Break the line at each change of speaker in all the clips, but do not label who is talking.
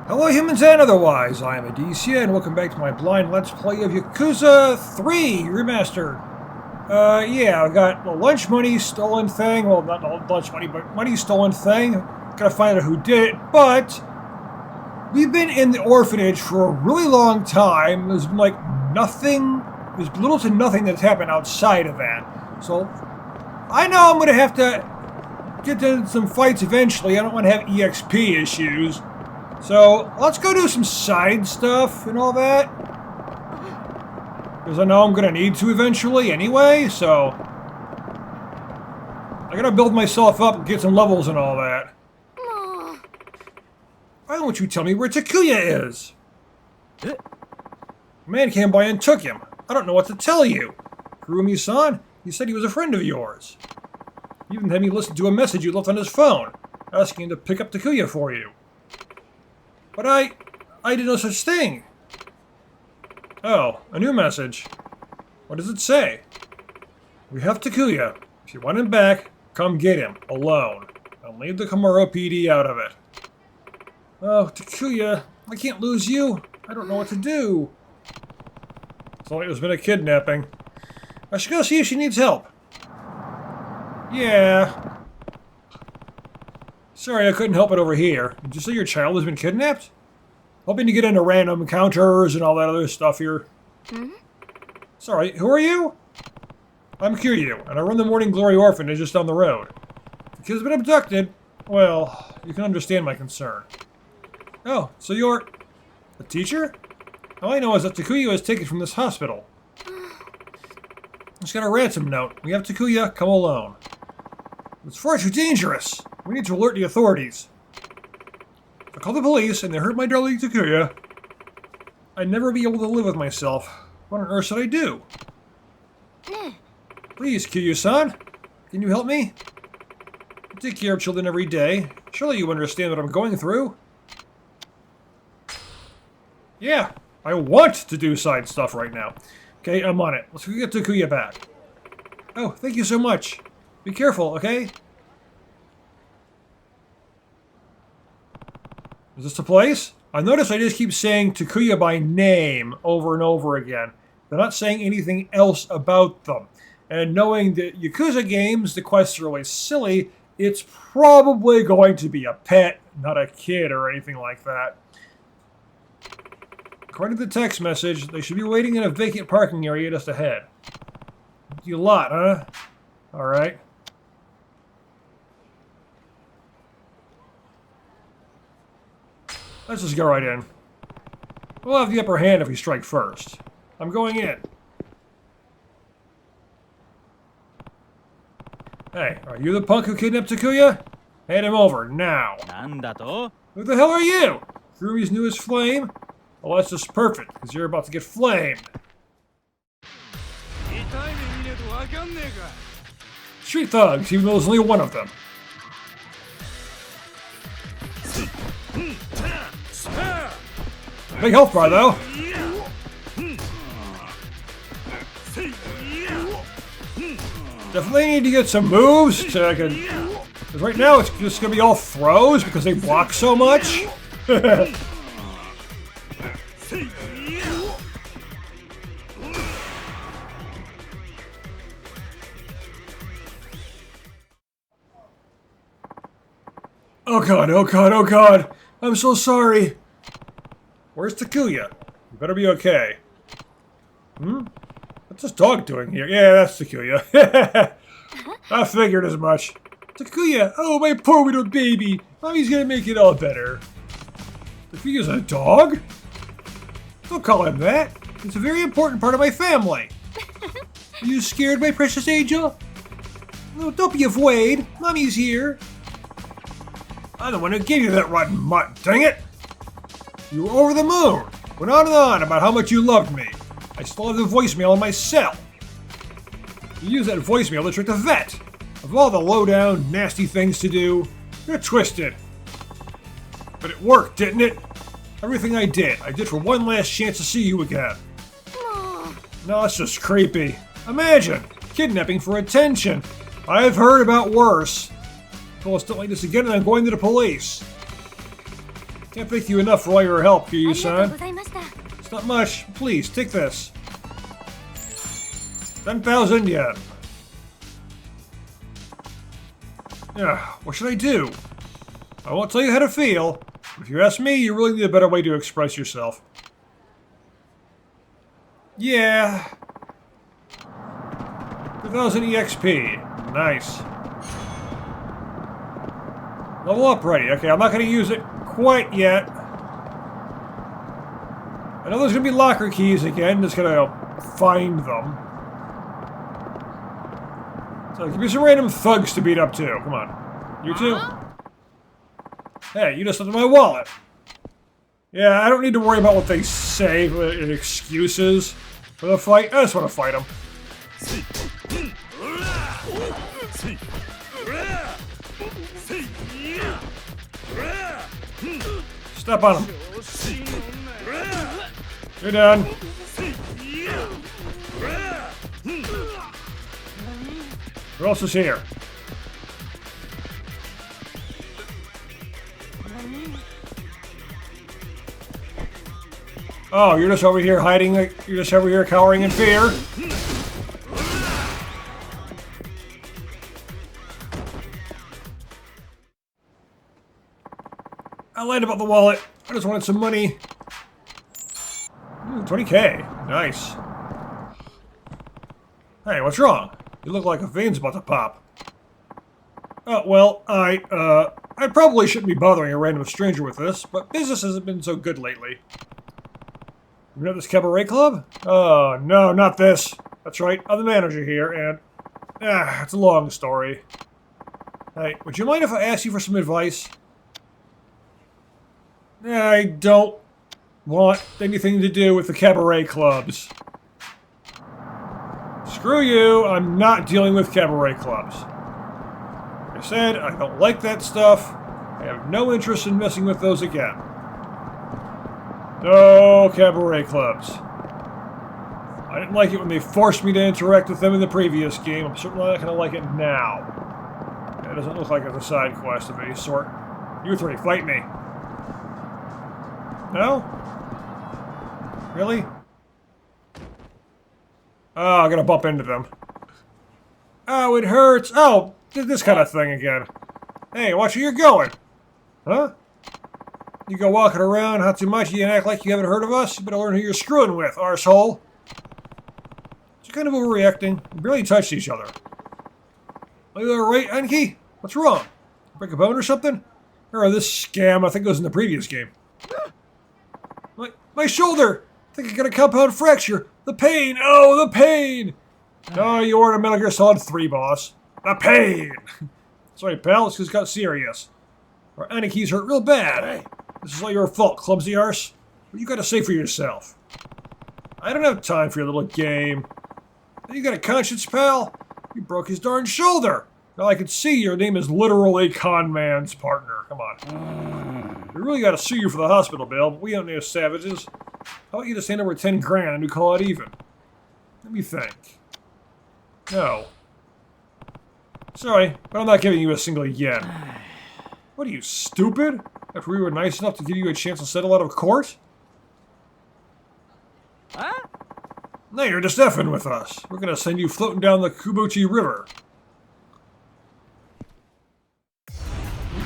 Hello humans and otherwise, I am Addie, and welcome back to my blind Let's Play of Yakuza 3 Remastered. Yeah, I got a lunch money stolen thing, well not lunch money, but money stolen thing. Gotta find out who did it, but we've been in the orphanage for a really long time. There's been like nothing, there's little to nothing that's happened outside of that. So, I know I'm gonna have to get to some fights eventually. I don't want to have EXP issues. So, let's go do some side stuff and all that. Because I know I'm going to need to eventually anyway, so... I gotta build myself up and get some levels and all that. Why don't you tell me where Takuya is? A man came by and took him. I don't know what to tell you. Kurumi-san, he said he was a friend of yours. He even had me listen to a message you left on his phone, asking him to pick up Takuya for you. But I did no such thing. Oh, a new message. What does it say? We have Takuya. If you want him back, come get him, alone. And leave the Komuro PD out of it. Oh, Takuya, I can't lose you. I don't know what to do. It's like there's been a kidnapping. I should go see if she needs help. Yeah. Sorry, I couldn't help it over here. Did you say your child has been kidnapped? Hoping to get into random encounters and all that other stuff here. Sorry, who are you? I'm Kiryu, and I run the Morning Glory Orphanage just down the road. The kid's been abducted. Well, you can understand my concern. Oh, so you're a teacher? All I know is that Takuya was taken from this hospital. Just got a ransom note. We have Takuya, come alone. It's far too dangerous. We need to alert the authorities. If I call the police and they hurt my darling Takuya, I'd never be able to live with myself. What on earth should I do? Please, Kiryu-san, can you help me? I take care of children every day. Surely you understand what I'm going through. Yeah, I want to do side stuff right now. Okay, I'm on it. Let's go get Takuya back. Oh, thank you so much. Be careful, okay? Is this the place? I notice I just keep saying Takuya by name over and over again. They're not saying anything else about them. And knowing that Yakuza games, the quests are always silly, it's probably going to be a pet, not a kid or anything like that. According to the text message, they should be waiting in a vacant parking area just ahead. Empty lot, huh? Alright. Let's just go right in. We'll have the upper hand if we strike first. I'm going in. Hey, are you the punk who kidnapped Takuya? Hand him over, now. Who the hell are you? Kurumi's newest flame? Well, that's just perfect, because you're about to get flamed. Street thugs, even though there's only one of them. Big health bar, though. Definitely need to get some moves so I can... Because right now it's just going to be all throws because they block so much. Oh god, oh god, oh god. I'm so sorry. Where's Takuya? You better be okay. What's this dog doing here? Yeah, that's Takuya. I figured as much. Takuya, oh my poor little baby. Mommy's gonna make it all better. Takuya's a dog? Don't call him that. It's a very important part of my family. Are you scared, my precious angel? No, don't be afraid. Mommy's here. I'm the one who gave you that rotten mutt, dang it! You were over the moon. Went on and on about how much you loved me. I still have the voicemail in my cell. You used that voicemail to trick the vet. Of all the low-down, nasty things to do, you're twisted. But it worked, didn't it? Everything I did for one last chance to see you again. No, that's just creepy. Imagine, kidnapping for attention. I've heard about worse. Well, it's not like this again and I'm going to the police. Can't thank you enough for all your help, Kiryu-san. It's not much. Please, take this. 10,000 yen. Yeah, what should I do? I won't tell you how to feel. If you ask me, you really need a better way to express yourself. Yeah. 2,000 EXP. Nice. Level up ready. Okay, I'm not going to use it quite yet. I know there's going to be locker keys again. Just going to find them. So give me some random thugs to beat up too. Come on. You two? Hey, you just looked at my wallet. Yeah, I don't need to worry about what they say in excuses for the fight. I just want to fight them. Step on him. You're done. Who else is here? Oh, you're just over here hiding. You're just over here cowering in fear. I lied about the wallet. I just wanted some money. 20K. Nice. Hey, what's wrong? You look like a vein's about to pop. Oh, well, I probably shouldn't be bothering a random stranger with this, but business hasn't been so good lately. You know this cabaret club? Oh, no, not this. That's right, I'm the manager here, and... it's a long story. Hey, would you mind if I asked you for some advice? I don't want anything to do with the cabaret clubs. Screw you, I'm not dealing with cabaret clubs. Like I said, I don't like that stuff. I have no interest in messing with those again. No cabaret clubs. I didn't like it when they forced me to interact with them in the previous game. I'm certainly not going to like it now. It doesn't look like it's a side quest of any sort. You three, fight me. No? Really? Oh, I'm gonna bump into them. Oh, it hurts. Oh, this kind of thing again. Hey, watch where you're going. Huh? You go walking around Hatsumachi and act like you haven't heard of us? You better learn who you're screwing with, arsehole. You're kind of overreacting. We barely touched each other. Are you alright, Anki? What's wrong? Break a bone or something? Or this scam, I think it was in the previous game. My shoulder! I think I got a compound fracture. The pain! Oh, the pain! Oh, you ordered a Metal Gear Solid 3, boss. The pain! Sorry, pal, it's just got serious. Our Aniki's hurt real bad. Hey, this is all your fault, clumsy arse. What you gotta say for yourself? I don't have time for your little game. You got a conscience, pal? You broke his darn shoulder. Now I can see your name is literally con man's partner. Come on. We really gotta sue you for the hospital bill, but we don't know savages. How about you just hand over 10 grand and we call it even? Let me think. No. Sorry, but I'm not giving you a single yen. What are you, stupid? After we were nice enough to give you a chance to settle out of court? Huh? No, you're just effing with us. We're gonna send you floating down the Kubuchi River.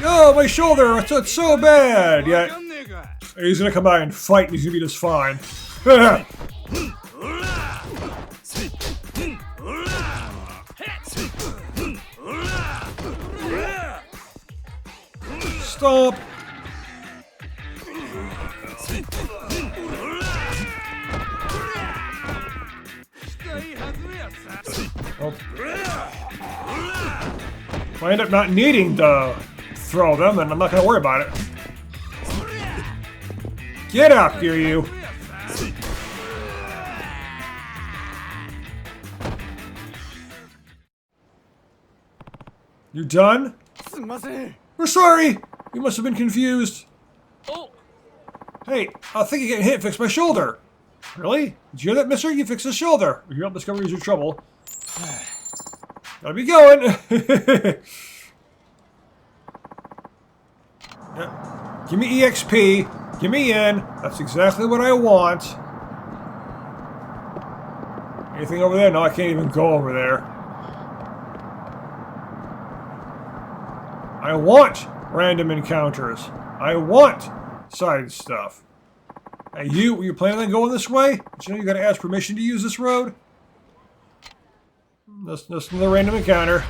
Oh, my shoulder! It's so bad! Yeah, he's gonna come by and fight and he's gonna be just fine. Stop! Oh. If I end up not needing to throw them, then I'm not gonna worry about it. Get up here, you! You done? We're sorry! We must have been confused. Hey, I think getting hit fixed my shoulder. Really? Did you hear that, mister? You fixed his shoulder. If you help discover your trouble. Gotta be going. Yeah. Give me EXP. Give me in. That's exactly what I want. Anything over there? No, I can't even go over there. I want random encounters. I want side stuff. Hey, you planning on going this way? But you know you gotta ask permission to use this road? That's another random encounter.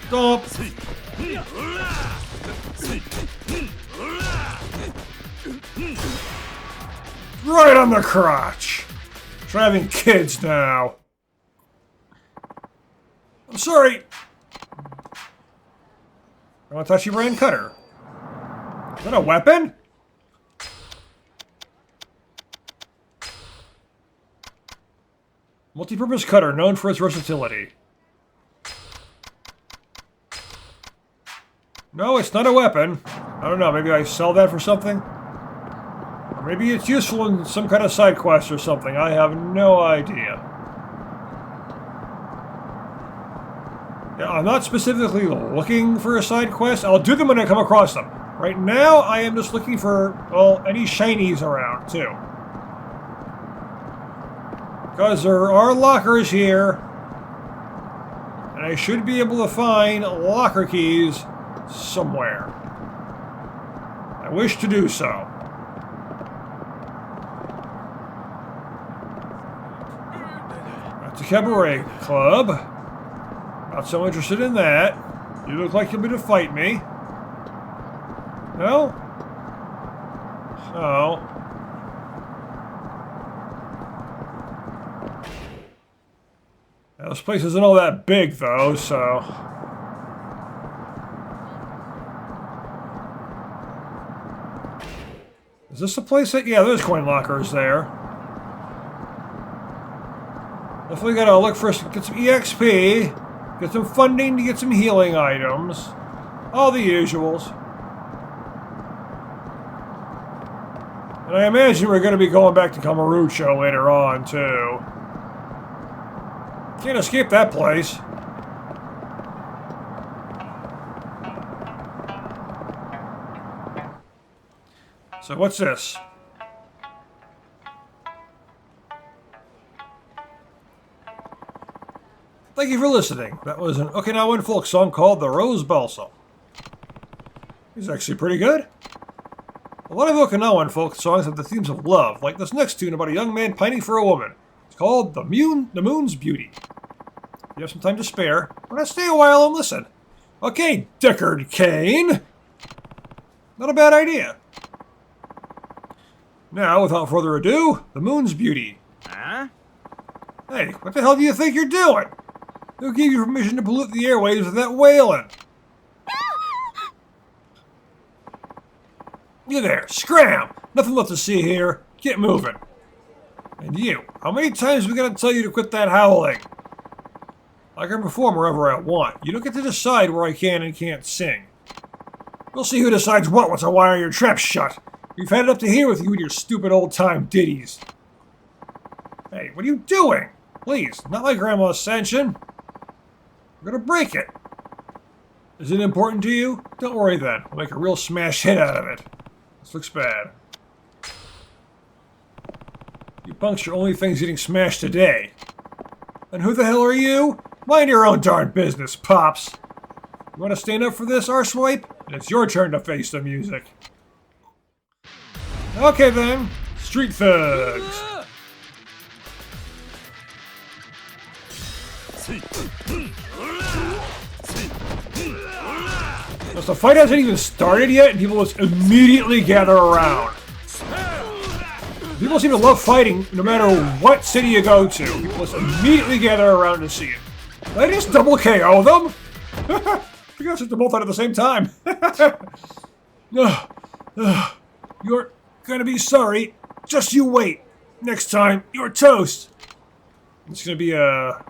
Stop! Right on the crotch! Driving kids now. I'm sorry. I thought she ran cutter. Is that a weapon? Multi-purpose cutter, known for its versatility. No, it's not a weapon. I don't know, maybe I sell that for something? Or maybe it's useful in some kind of side quest or something. I have no idea. Yeah, I'm not specifically looking for a side quest. I'll do them when I come across them. Right now, I am just looking for, well, any shinies around, too. Because there are lockers here. And I should be able to find locker keys somewhere. I wish to do so. That's a cabaret club. Not so interested in that. You look like you'll be to fight me. No? Oh. Now, this place isn't all that big, though, so... Is this the place that... Yeah, there's coin lockers there. Definitely gotta look for... Get some EXP. Get some funding to get some healing items. All the usuals. And I imagine we're gonna be going back to Kamurocho later on, too. Can't escape that place. So what's this? Thank you for listening. That was an Okinawan folk song called The Rose Balsam. It's actually pretty good. A lot of Okinawan folk songs have the themes of love, like this next tune about a young man pining for a woman. It's called The Moon's Beauty. If you have some time to spare, why not stay a while and listen? Okay, Deckard Cain. Not a bad idea. Now, without further ado, The Moon's Beauty.
Huh?
Hey, what the hell do you think you're doing? Who gave you permission to pollute the airwaves with that wailing? You there, scram! Nothing left to see here. Get moving. And you, how many times are we gonna tell you to quit that howling? I can perform wherever I want. You don't get to decide where I can and can't sing. We'll see who decides what once I wire your trap shut. We've had it up to here with you and your stupid old-time ditties. Hey, what are you doing? Please, not like Grandma's Ascension. We're gonna break it. Is it important to you? Don't worry then. We'll make a real smash hit out of it. This looks bad. You punks are only things getting smashed today. And who the hell are you? Mind your own darn business, Pops. You want to stand up for this, arswipe? And it's your turn to face the music. Okay then, Street Thugs. The fight hasn't even started yet, and people just immediately gather around. People seem to love fighting, no matter what city you go to. People just immediately gather around to see it. Did I just double KO them? I guess hit them both out at the same time. You're gonna be sorry. Just you wait. Next time, you're toast. It's gonna be a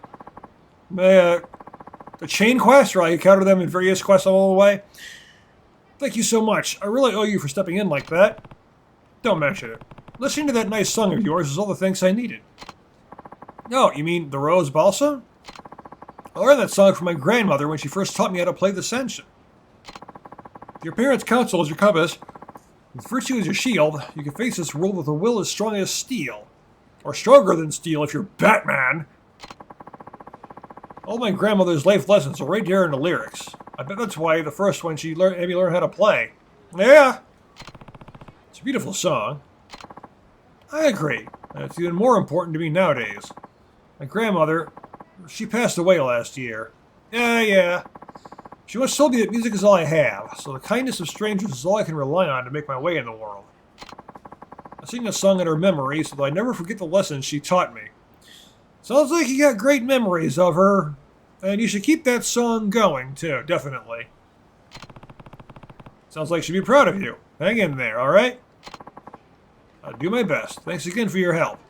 chain quest, where I encounter them in various quests along the way. Thank you so much. I really owe you for stepping in like that. Don't mention it. Listening to that nice song of yours is all the thanks I needed. Oh, you mean the Rose Balsam? I learned that song from my grandmother when she first taught me how to play the Senshin. If your parents' counsel is your compass, with virtue as your shield, you can face this world with a will as strong as steel. Or stronger than steel if you're Batman. All my grandmother's life lessons are right there in the lyrics. I bet that's why the first one she had me learn how to play. Yeah! It's a beautiful song. I agree. And it's even more important to me nowadays. My grandmother, she passed away last year. Yeah. She once told me that music is all I have, so the kindness of strangers is all I can rely on to make my way in the world. I sing this song in her memory so that I never forget the lessons she taught me. Sounds like you got great memories of her, and you should keep that song going, too, definitely. Sounds like she'd be proud of you. Hang in there, alright? I'll do my best. Thanks again for your help.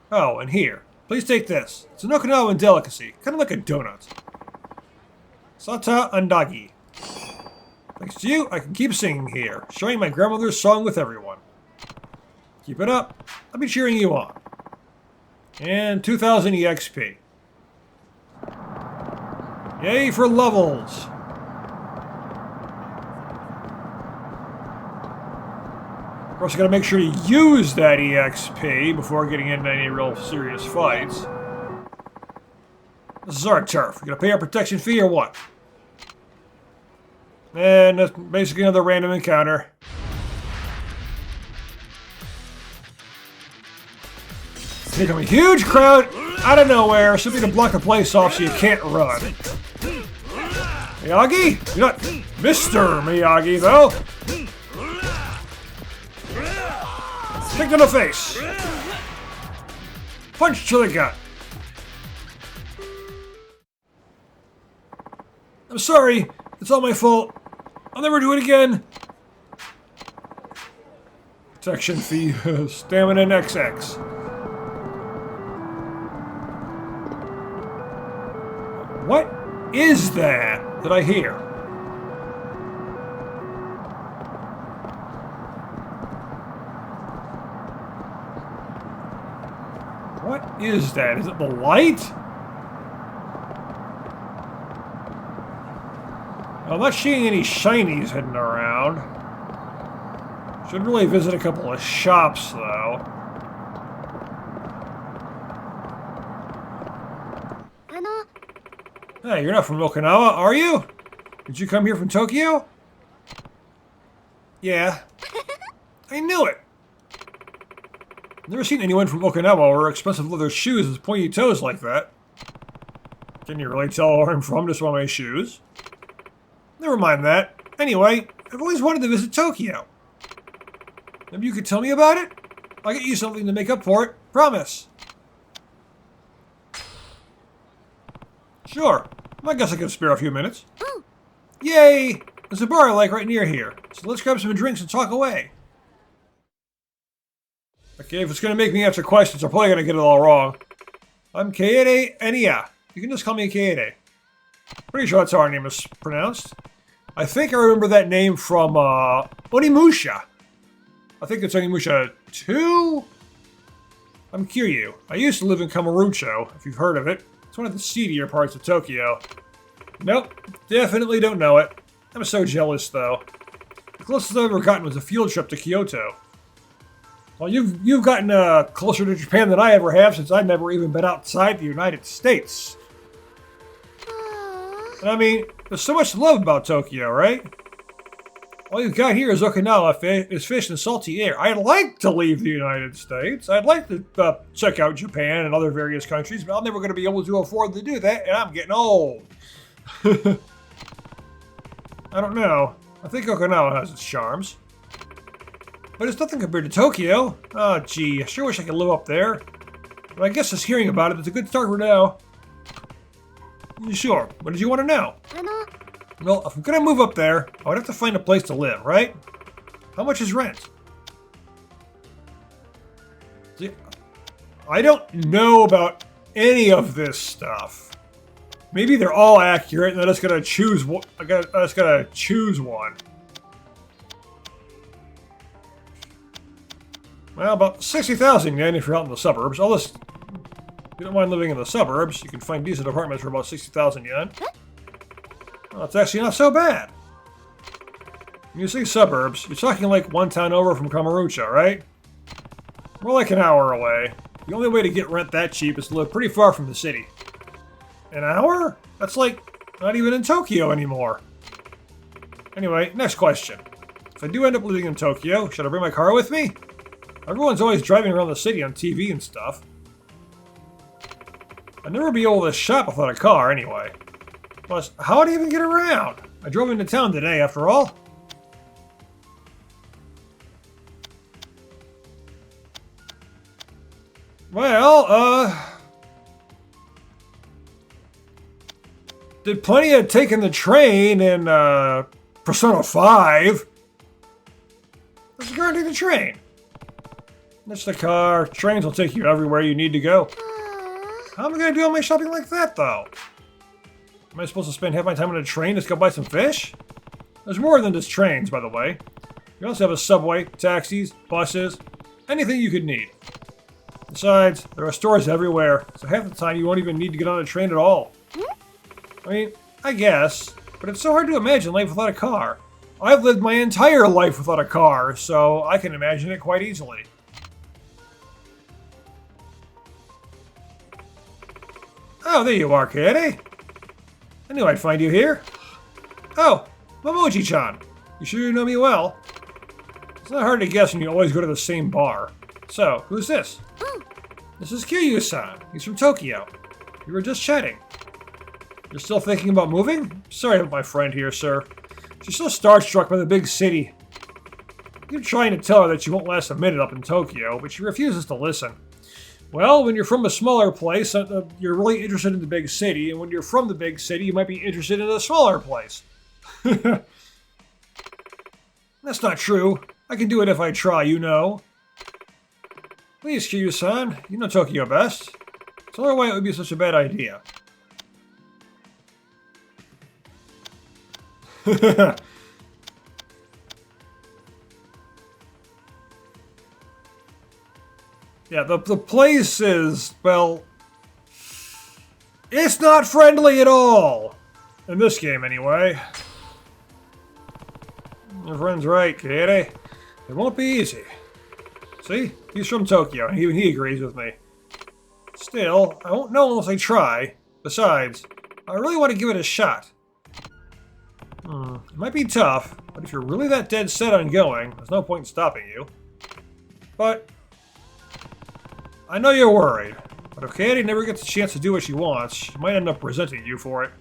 Oh, and here. Please take this. It's an Okinawan delicacy, kind of like a donut. Sata andagi. Thanks to you, I can keep singing here, sharing my grandmother's song with everyone. Keep it up. I'll be cheering you on. And 2000 EXP. Yay for levels! Of course, I gotta make sure to use that EXP before getting into any real serious fights. This is our turf. You gonna pay our protection fee or what? And that's basically another random encounter. Here come a huge crowd out of nowhere, simply to block the place off so you can't run. Miyagi? You're not Mr. Miyagi, though. Kick to the face. Punch to the gut. I'm sorry. It's all my fault. I'll never do it again. Protection fee, stamina and XX. What is that I hear? What is that? Is it the light? I'm not seeing any shinies hidden around. Should really visit a couple of shops, though. Hey, you're not from Okinawa, are you? Did you come here from Tokyo? Yeah. I knew it. Never seen anyone from Okinawa wear expensive leather shoes with pointy toes like that. Can you really tell where I'm from just by my shoes? Never mind that. Anyway, I've always wanted to visit Tokyo. Maybe you could tell me about it? I'll get you something to make up for it. Promise. Sure. I guess I can spare a few minutes. Yay! There's a bar I like right near here. So let's grab some drinks and talk away. Okay, if it's going to make me answer questions, I'm probably going to get it all wrong. I'm Kaede Enya. You can just call me Kaede. Pretty sure that's how our name is pronounced. I think I remember that name from Onimusha. I think it's Onimusha 2? I'm Kiryu. I used to live in Kamurocho, if you've heard of it. It's one of the seedier parts of Tokyo. Nope, definitely don't know it. I'm so jealous, though. The closest I've ever gotten was a field trip to Kyoto. Well, you've gotten closer to Japan than I ever have, since I've never even been outside the United States. And I mean, there's so much to love about Tokyo, right? All you've got here is Okinawa, is fish and salty air. I'd like to leave the United States. I'd like to check out Japan and other various countries, but I'm never going to be able to afford to do that, and I'm getting old. I don't know. I think Okinawa has its charms. But it's nothing compared to Tokyo. Oh, gee, I sure wish I could live up there. But I guess just hearing about it is a good start for now. Sure. What did you want to know? Well, if I'm going to move up there, I would have to find a place to live, right? How much is rent? See, I don't know about any of this stuff. Maybe they're all accurate, and I just gotta choose one. I just gotta choose one. Well, about 60,000 yen if you're out in the suburbs. All this, if you don't mind living in the suburbs, you can find decent apartments for about 60,000 yen. Well, it's actually not so bad. When you say suburbs, you're talking like one town over from Kamurocho, right? More like an hour away. The only way to get rent that cheap is to live pretty far from the city. An hour? That's like not even in Tokyo anymore. Anyway, next question. If I do end up living in Tokyo, should I bring my car with me? Everyone's always driving around the city on TV and stuff. I'd never be able to shop without a car anyway. Plus, how would I even get around? I drove into town today, after all. Well, did plenty of taking the train in, Persona 5. Let's go and take the train. That's the car. Trains will take you everywhere you need to go. How am I going to do all my shopping like that, though? Am I supposed to spend half my time on a train to go buy some fish? There's more than just trains, by the way. You also have a subway, taxis, buses, anything you could need. Besides, there are stores everywhere, so half the time you won't even need to get on a train at all. I mean, I guess, but it's so hard to imagine life without a car. I've lived my entire life without a car, so I can imagine it quite easily. Oh, there you are, Addie. I knew I'd find you here. Oh, Momoji-chan. You sure you know me well? It's not hard to guess when you always go to the same bar. So, who's this? This is Kiryu-san. He's from Tokyo. We were just chatting. You're still thinking about moving? Sorry about my friend here, sir. She's so starstruck by the big city. You're trying to tell her that you won't last a minute up in Tokyo, but she refuses to listen. Well, when you're from a smaller place, you're really interested in the big city, and when you're from the big city, you might be interested in a smaller place. That's not true. I can do it if I try, you know. Please, Kiryu-san, you know Tokyo best. Tell her why it would be such a bad idea. Yeah, the place is, well, it's not friendly at all. In this game, anyway. Your friend's right, Kaede. It won't be easy. See? He's from Tokyo, and even he agrees with me. Still, I won't know unless I try. Besides, I really want to give it a shot. It might be tough, but if you're really that dead set on going, there's no point in stopping you. But I know you're worried, but if Kaede never gets a chance to do what she wants, she might end up resenting you for it.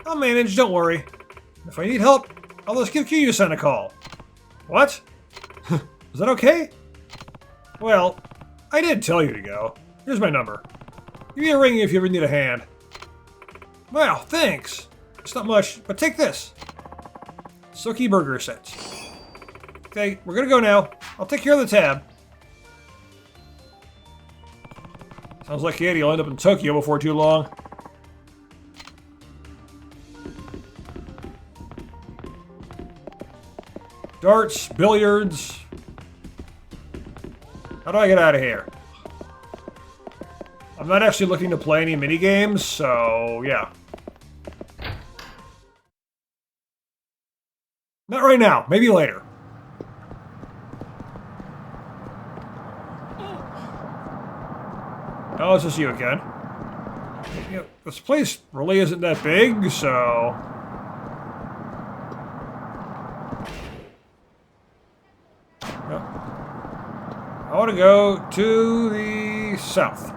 I'll manage, don't worry. If I need help, I'll just give Kiryu-san a call. What? Is that okay? Well, I did tell you to go. Here's my number. Give me a ring if you ever need a hand. Wow, thanks. It's not much, but take this. Suki burger set. Okay, we're gonna go now. I'll take care of the tab. Sounds like Addie will end up in Tokyo before too long. Darts, billiards. How do I get out of here? I'm not actually looking to play any minigames, so yeah. Not right now, maybe later. Oh, it's just you again. Yeah, this place really isn't that big, so... I want to go to the south.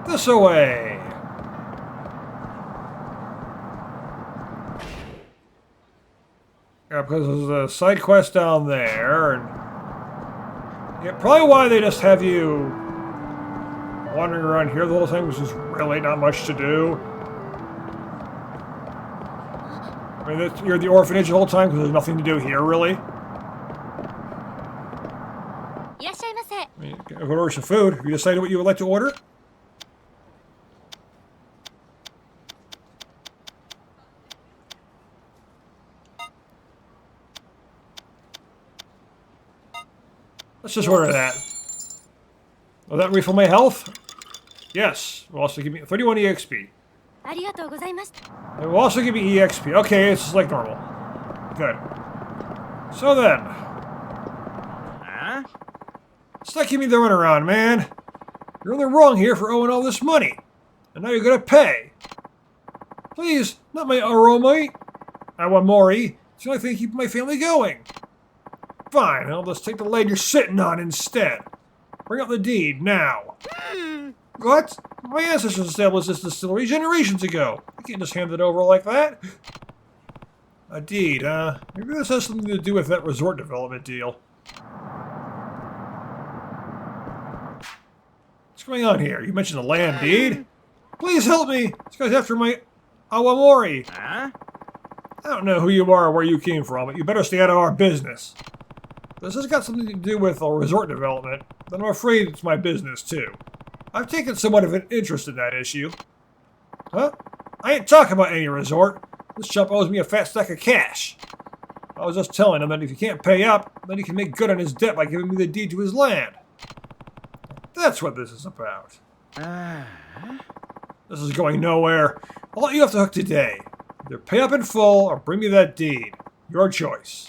This away. Yeah, because there's a side quest down there, and yeah, probably why they just have you wandering around here the whole time, because there's really not much to do. I mean, you're at the orphanage the whole time because there's nothing to do here, really. I mean, you can order some food. Have you decided what you would like to order? Let's just order that. Will that refill my health? Yes. Will also give me 31 EXP. It will also give me EXP. Okay, it's just like normal. Good. So then. Stop giving me the runaround, man. You're in the wrong here for owing all this money. And now you're gonna pay. Please, not my Awamori. It's the only thing keeping my family going. Fine, I'll just take the land you're sitting on instead. Bring up the deed, now. What? My ancestors established this distillery generations ago. I can't just hand it over like that. A deed, huh? Maybe this has something to do with that resort development deal. What's going on here? You mentioned the land deed? Please help me! This guy's after my Awamori. I don't know who you are or where you came from, but you better stay out of our business. This has got something to do with a resort development, but I'm afraid it's my business too. I've taken somewhat of an interest in that issue. Huh? I ain't talking about any resort. This chump owes me a fat stack of cash. I was just telling him that if he can't pay up, then he can make good on his debt by giving me the deed to his land. That's what this is about. This is going nowhere. I'll let you off the hook today. Either pay up in full or bring me that deed. Your choice.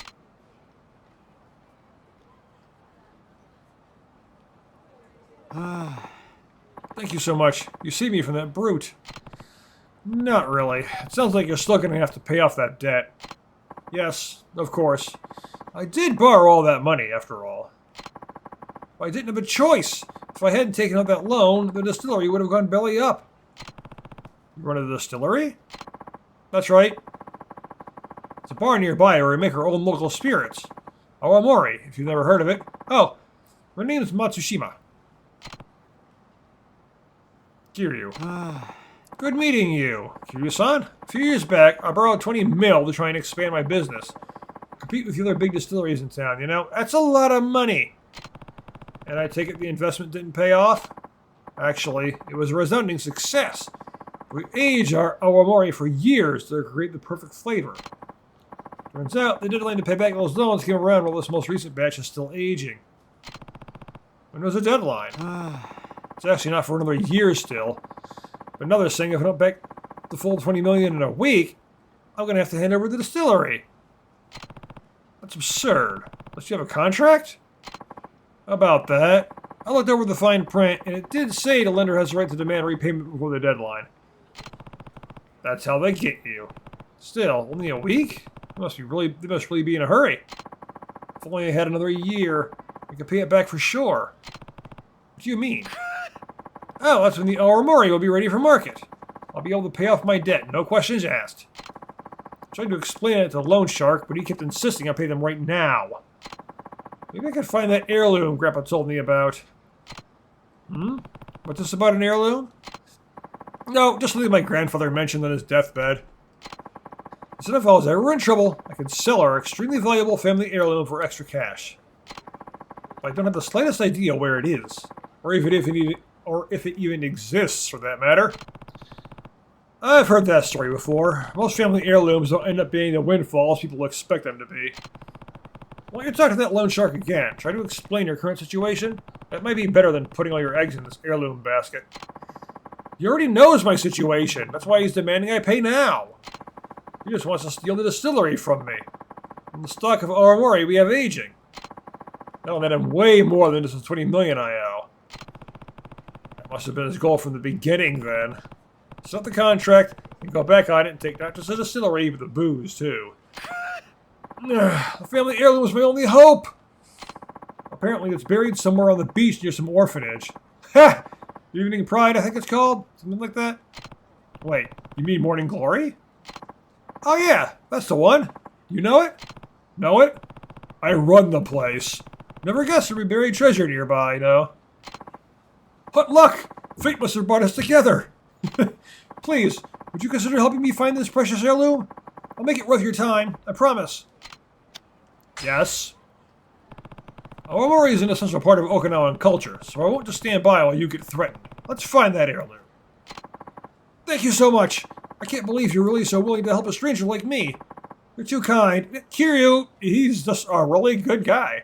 Thank you so much. You saved me from that brute. Not really. It sounds like you're still going to have to pay off that debt. Yes, of course. I did borrow all that money, after all. But I didn't have a choice. If I hadn't taken out that loan, the distillery would have gone belly up. You run a distillery? That's right. It's a bar nearby where we make our own local spirits. Awamori, if you've never heard of it. Oh, my name's Matsushima. Kiryu. Good meeting you. Kiryu-san? A few years back, I borrowed 20 mil to try and expand my business. Compete with the other big distilleries in town, you know? That's a lot of money. And I take it the investment didn't pay off? Actually, it was a resounding success. We aged our Awamori for years to create the perfect flavor. Turns out, the deadline to pay back those loans came around while this most recent batch is still aging. When was the deadline? It's actually not for another year still. But another thing, if I don't back the full 20 million in a week, I'm going to have to hand over the distillery. That's absurd. Unless you have a contract? About that. I looked over the fine print, and it did say the lender has the right to demand repayment before the deadline. That's how they get you. Still, only a week? They must really be in a hurry. If only I had another year, I could pay it back for sure. What do you mean? Oh, that's when the Awamori will be ready for market. I'll be able to pay off my debt, no questions asked. I tried to explain it to the loan shark, but he kept insisting I pay them right now. Maybe I could find that heirloom Grandpa told me about. What's this about an heirloom? No, just something my grandfather mentioned on his deathbed. He said if I was ever in trouble, I could sell our extremely valuable family heirloom for extra cash. But I don't have the slightest idea where it is, or if it even exists, for that matter. I've heard that story before. Most family heirlooms don't end up being the windfalls people expect them to be. Why don't you talk to that loan shark again? Try to explain your current situation. That might be better than putting all your eggs in this heirloom basket. He already knows my situation. That's why he's demanding I pay now. He just wants to steal the distillery from me. And the stock of Awamori we have aging. That'll net him way more than just the 20 million I owe. That must have been his goal from the beginning, then. Set the contract, and go back on it and take not just the distillery, but the booze, too. The family heirloom was my only hope! Apparently it's buried somewhere on the beach near some orphanage. Ha! Evening Pride, I think it's called? Something like that? Wait, you mean Morning Glory? Oh yeah, that's the one. You know it? Know it? I run the place. Never guessed there'd be buried treasure nearby, though. What luck! Fate must have brought us together. Please, would you consider helping me find this precious heirloom? I'll make it worth your time, I promise. Yes. Awamori is an essential part of Okinawan culture, so I won't just stand by while you get threatened. Let's find that heirloom. Thank you so much. I can't believe you're really so willing to help a stranger like me. You're too kind. Kiryu, he's just a really good guy.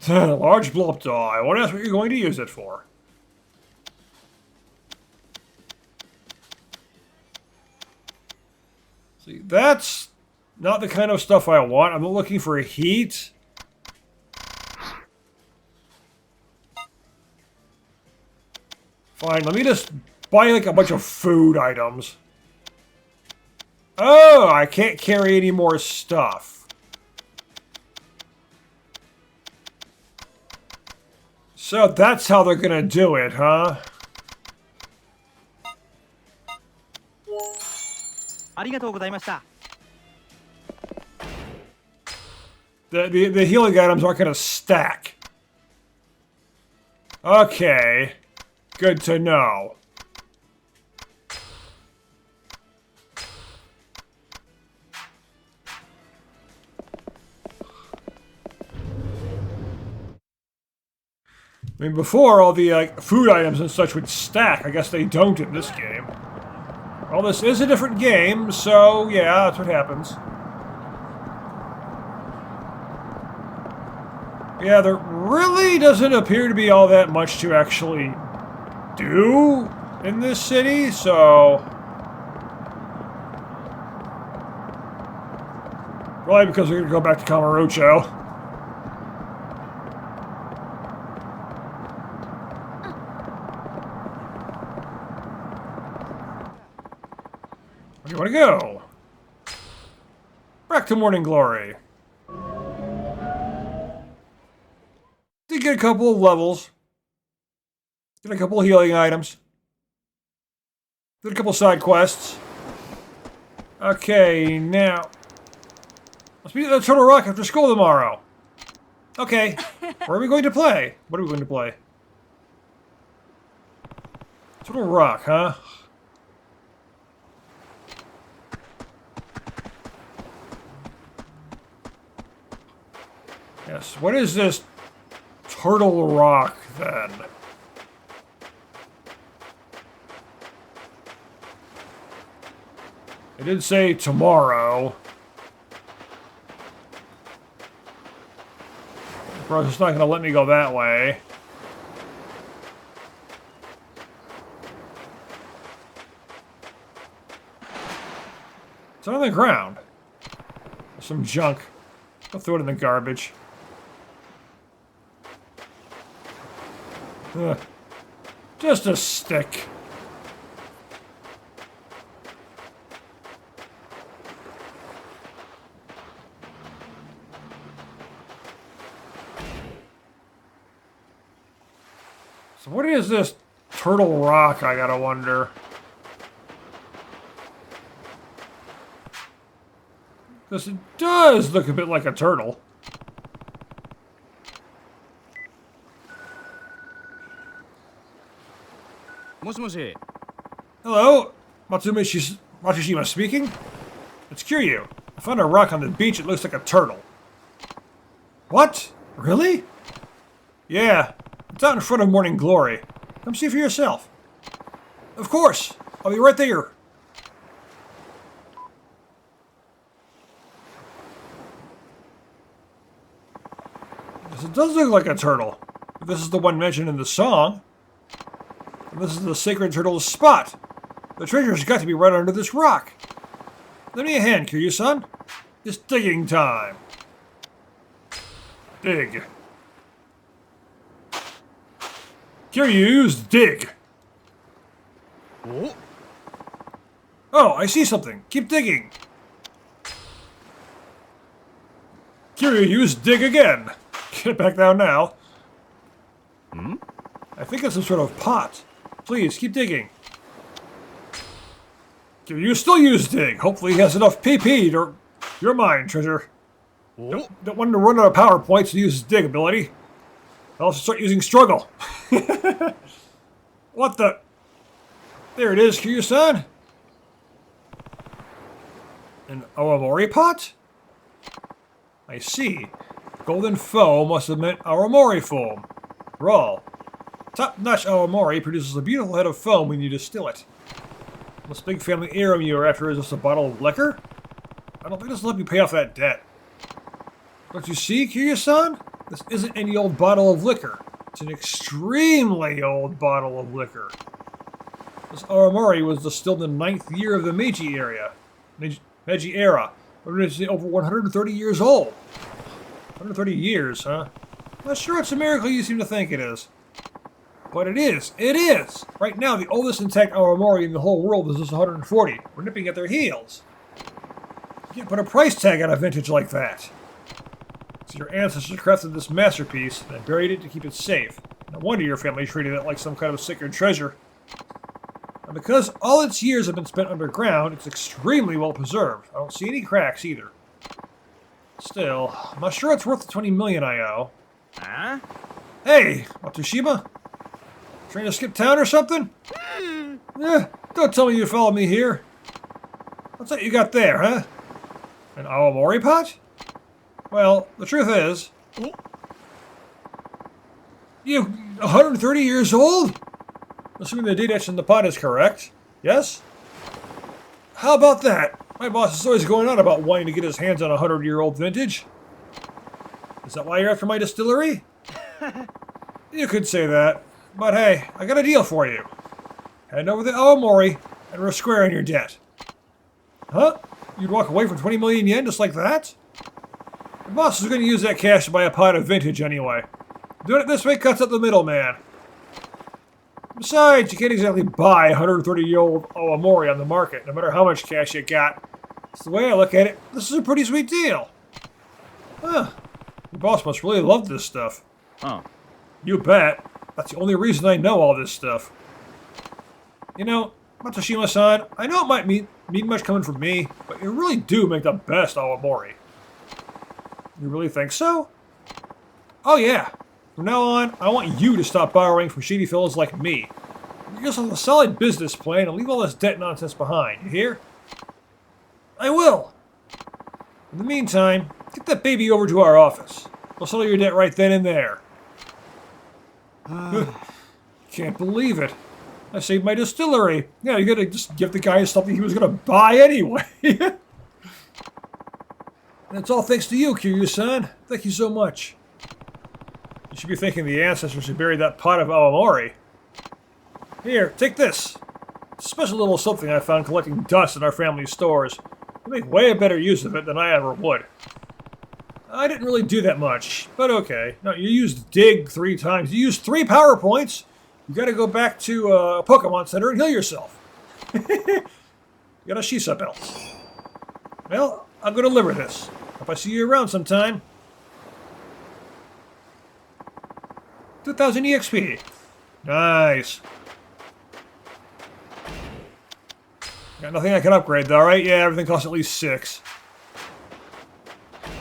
Large blow-up doll. I won't ask what you're going to use it for. See, that's not the kind of stuff I want. I'm not looking for heat. Fine, let me just buy like a bunch of food items. Oh, I can't carry any more stuff. So that's how they're gonna do it, huh? The healing items aren't gonna stack. Okay. Good to know. I mean, before, all the food items and such would stack. I guess they don't in this game. Well, this is a different game, so yeah, that's what happens. Yeah, there really doesn't appear to be all that much to actually do in this city, so... Probably because we're going to go back to Kamurocho. Where do you want to go? Back to Morning Glory. Did get a couple of levels. Did a couple of healing items. Did a couple side quests. Okay, now... Let's meet at the Turtle Rock after school tomorrow. Okay, where are we going to play? What are we going to play? Turtle Rock, huh? Yes, what is this Turtle Rock, then? It did say tomorrow. Bro, it's not going to let me go that way. It's on the ground. Some junk. I'll throw it in the garbage. Ugh. Just a stick. So what is this Turtle Rock, I gotta wonder? Because it does look a bit like a turtle. Hello? Matsushima speaking? It's Kiryu. I found a rock on the beach. It looks like a turtle. What? Really? Yeah. It's out in front of Morning Glory. Come see for yourself. Of course. I'll be right there. Yes, it does look like a turtle. This is the one mentioned in the song. And this is the sacred turtle's spot. The treasure's got to be right under this rock. Lend me a hand, Kiryu-san. It's digging time. Dig. Kiryu's dig. Oh, I see something. Keep digging. Kiryu's dig again. Get back down now. I think it's some sort of pot. Please, keep digging. Kiryu still use dig. Hopefully he has enough PP to... You're mine, treasure. Don't want to run out of power points to use his dig ability. I'll also start using struggle. What the... There it is, Kiryu-san. An Awamori pot? I see. Golden foam must have meant Awamori foam. Raw. Top-notch Awamori produces a beautiful head of foam when you distill it. This big family heirloom you are after is just a bottle of liquor? I don't think this will help you pay off that debt. Don't you see, Kiryu-san? This isn't any old bottle of liquor. It's an extremely old bottle of liquor. This Awamori was distilled in the 9th year of the Meiji era. Meiji era. It's over 130 years old. 130 years, huh? Not sure it's a miracle you seem to think it is. But it is. It is! Right now, the oldest intact Awamori in the whole world is just 140. We're nipping at their heels. You can't put a price tag on a vintage like that. So your ancestors crafted this masterpiece and buried it to keep it safe. No wonder your family treated it like some kind of sacred treasure. And because all its years have been spent underground, it's extremely well preserved. I don't see any cracks either. Still, I'm not sure it's worth the 20 million I owe.
Huh?
Hey, Matsushima? Trying to skip town or something? Don't tell me you followed me here. What's that you got there, huh? An Awamori pot? Well, the truth is... You 130 years old? Assuming the date etched in the pot is correct. Yes? How about that? My boss is always going on about wanting to get his hands on a 100-year-old vintage. Is that why you're after my distillery? You could say that. But hey, I got a deal for you. Hand over the Awamori, and we're square on your debt. Huh? You'd walk away for 20 million yen just like that? The boss is going to use that cash to buy a pot of vintage anyway. Doing it this way cuts out the middleman. Besides, you can't exactly buy a 130-year-old Awamori on the market, no matter how much cash you got. That's the way I look at it. This is a pretty sweet deal. Huh. Your boss must really love this stuff.
Oh.
You bet. That's the only reason I know all this stuff. You know, Matsushima-san, I know it might mean much coming from me, but you really do make the best Awamori. You really think so? Oh yeah. From now on, I want you to stop borrowing from shady fellows like me. Get yourself a solid business plan and leave all this debt nonsense behind, you hear? I will! In the meantime, get that baby over to our office. We'll settle your debt right then and there. Can't believe it. I saved my distillery. Yeah, you gotta just give the guy something he was gonna buy anyway. And it's all thanks to you, Kiryu-san. Thank you so much. You should be thanking the ancestors who buried that pot of Awamori. Here, take this. It's a special little something I found collecting dust in our family stores. You make way better use of it than I ever would. I didn't really do that much, but okay. No, you used dig 3 times. You used 3 power points. You gotta go back to a Pokemon Center and heal yourself. You got a Shisa belt. Well, I'll go deliver this. Hope I see you around sometime. 2,000 EXP. Nice. Got nothing I can upgrade though, right? Yeah, everything costs at least 6.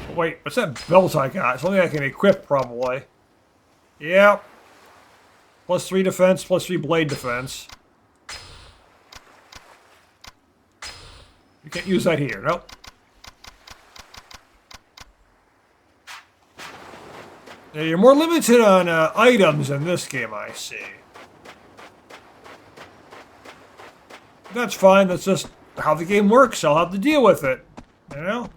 But wait, what's that belt I got? It's something I can equip, probably. Yep. Plus 3 defense, plus 3 blade defense. You can't use that here, nope. Now, you're more limited on items in this game, I see. That's fine, that's just how the game works. I'll have to deal with it, you know?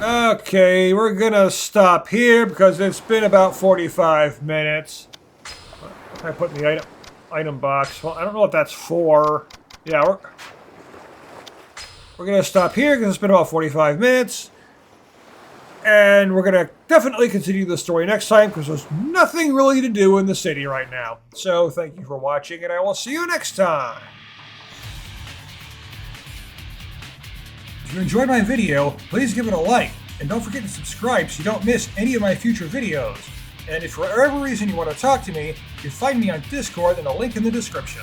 Okay, we're gonna stop here because it's been about 45 minutes. What can I put in the item box? Well, I don't know what that's for. Yeah, we're gonna stop here because it's been about 45 minutes. And we're gonna definitely continue the story next time because there's nothing really to do in the city right now. So thank you for watching and I will see you next time. If you enjoyed my video, please give it a like. And don't forget to subscribe so you don't miss any of my future videos. And if for whatever reason you want to talk to me, you can find me on Discord and a link in the description.